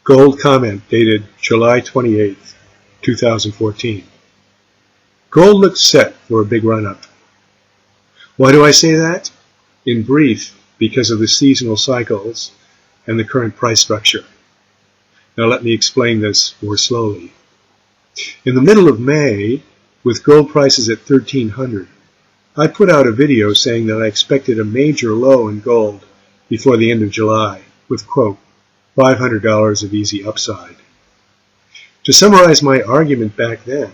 Gold comment dated July 28, 2014. Gold looks set for a big run-up. Why do I say that? In brief, because of the seasonal cycles and the current price structure. Now let me explain this more slowly. In the middle of May, with gold prices at $1,300, I put out a video saying that I expected a major low in gold before the end of July, with, quote, $500 of easy upside. To summarize my argument back then,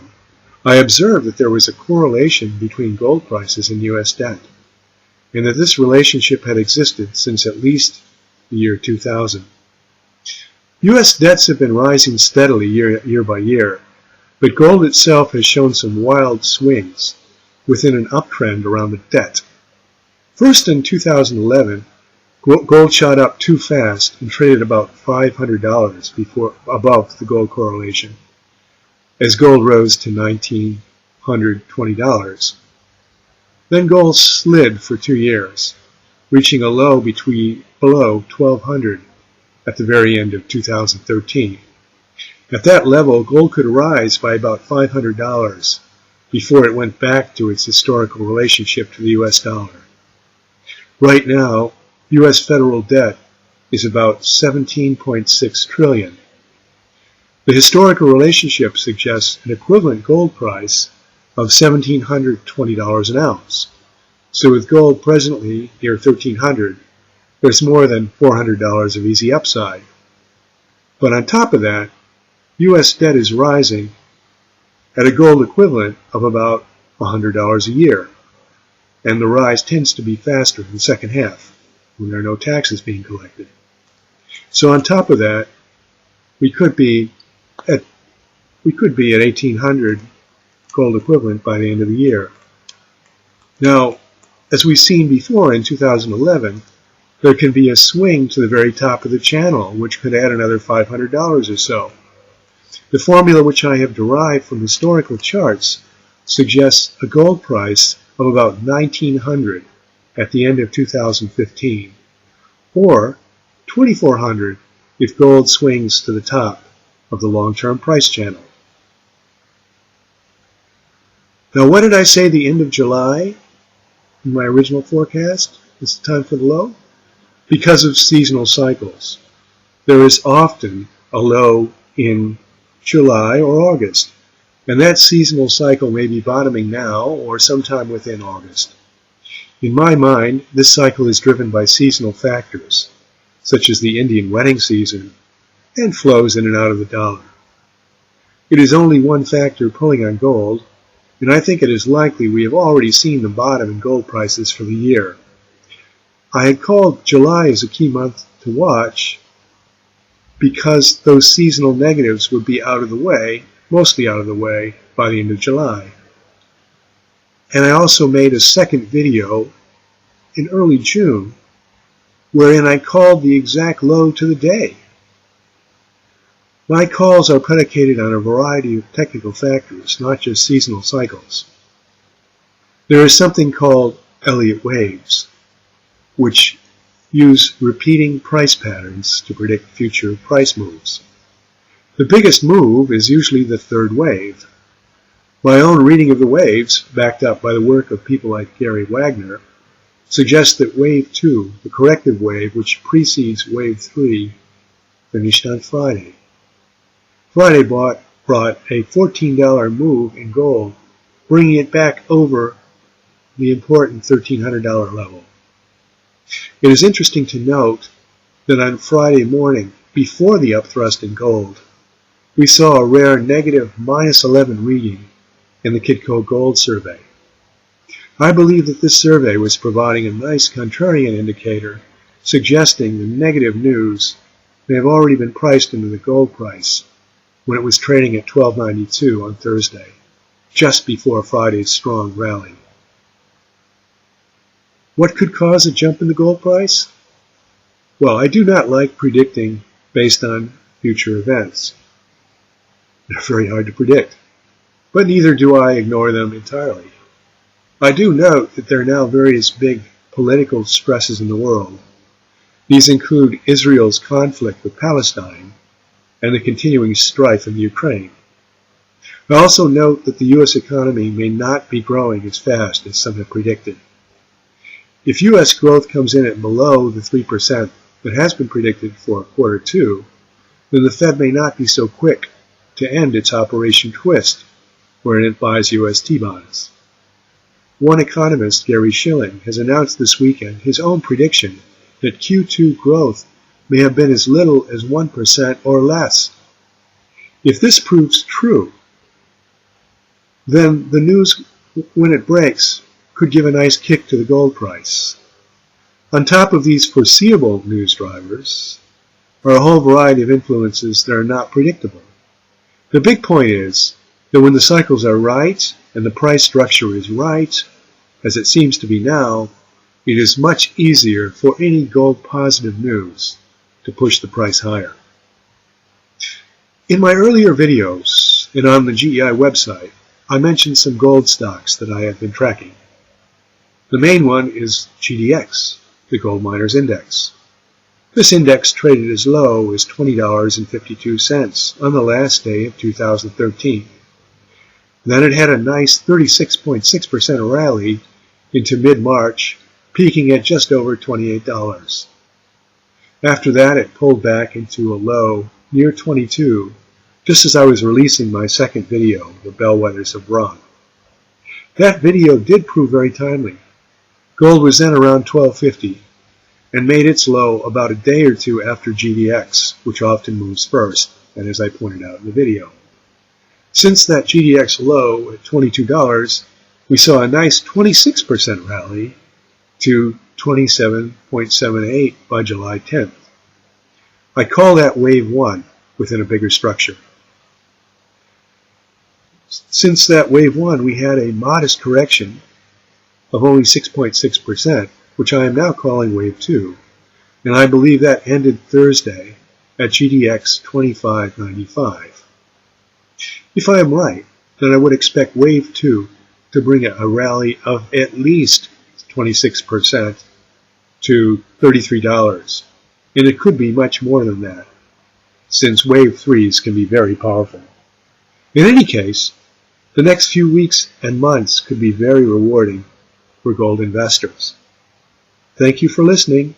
I observed that there was a correlation between gold prices and U.S. debt, and that this relationship had existed since at least the year 2000. U.S. debts have been rising steadily year by year, but gold itself has shown some wild swings within an uptrend around the debt. First in 2011, gold shot up too fast and traded about $500 above the gold correlation, as gold rose to $1,920. Then gold slid for 2 years, reaching a low below $1,200 at the very end of 2013. At that level, gold could rise by about $500 before it went back to its historical relationship to the U.S. dollar. Right now, U.S. federal debt is about $17.6 trillion. The historical relationship suggests an equivalent gold price of $1,720 an ounce. So with gold presently near $1,300, there's more than $400 of easy upside. But on top of that, U.S. debt is rising at a gold equivalent of about $100 a year, and the rise tends to be faster in the second half when there are no taxes being collected. So on top of that, we could be at 1,800 gold equivalent by the end of the year. Now, as we've seen before in 2011, there can be a swing to the very top of the channel, which could add another $500 or so. The formula which I have derived from historical charts suggests a gold price of about $1,900 at the end of 2015, or $2,400 if gold swings to the top of the long-term price channel. Now, what did I say the end of July in my original forecast? It's the time for the low? Because of seasonal cycles. There is often a low in July or August, and that seasonal cycle may be bottoming now or sometime within August. In my mind, this cycle is driven by seasonal factors, such as the Indian wedding season and flows in and out of the dollar. It is only one factor pulling on gold, and I think it is likely we have already seen the bottom in gold prices for the year. I had called July as a key month to watch because those seasonal negatives would be out of the way, mostly out of the way, by the end of July. And I also made a second video in early June wherein I called the exact low to the day. My calls are predicated on a variety of technical factors, not just seasonal cycles. There is something called Elliot waves, which use repeating price patterns to predict future price moves. The biggest move is usually the third wave. My own reading of the waves, backed up by the work of people like Gary Wagner, suggests that wave 2, the corrective wave which precedes wave 3, finished on Friday. Friday brought a $14 move in gold, bringing it back over the important $1,300 level. It is interesting to note that on Friday morning, before the upthrust in gold, we saw a rare negative -11 reading in the Kitco Gold survey. I believe that this survey was providing a nice contrarian indicator, suggesting the negative news may have already been priced into the gold price when it was trading at $12.92 on Thursday, just before Friday's strong rally. What could cause a jump in the gold price? Well, I do not like predicting based on future events. They're very hard to predict, but neither do I ignore them entirely. I do note that there are now various big political stresses in the world. These include Israel's conflict with Palestine and the continuing strife in Ukraine. I also note that the U.S. economy may not be growing as fast as some have predicted. If U.S. growth comes in at below the 3% that has been predicted for quarter two, then the Fed may not be so quick to end its Operation Twist, wherein it buys U.S. T-bonds. One economist, Gary Schilling, has announced this weekend his own prediction that Q2 growth may have been as little as 1% or less. If this proves true, then the news, when it breaks, could give a nice kick to the gold price. On top of these foreseeable news drivers are a whole variety of influences that are not predictable. The big point is that when the cycles are right and the price structure is right, as it seems to be now, it is much easier for any gold positive news to push the price higher. In my earlier videos and on the GEI website, I mentioned some gold stocks that I have been tracking. The main one is GDX, the Gold Miners Index. This index traded as low as $20.52 on the last day of 2013. Then it had a nice 36.6% rally into mid-March, peaking at just over $28. After that, it pulled back into a low near 22, just as I was releasing my second video, The Bellwethers of Braun. That video did prove very timely. Gold was then around $12.50 and made its low about a day or two after GDX, which often moves first, and as I pointed out in the video. Since that GDX low at $22, we saw a nice 26% rally to 27.78 by July 10th. I call that wave 1 within a bigger structure. Since that wave 1, we had a modest correction of only 6.6%, which I am now calling wave 2, and I believe that ended Thursday at GDX 25.95. If I am right, then I would expect wave 2 to bring a rally of at least 26% to $33, and it could be much more than that, since wave 3s can be very powerful. In any case, the next few weeks and months could be very rewarding for gold investors. Thank you for listening.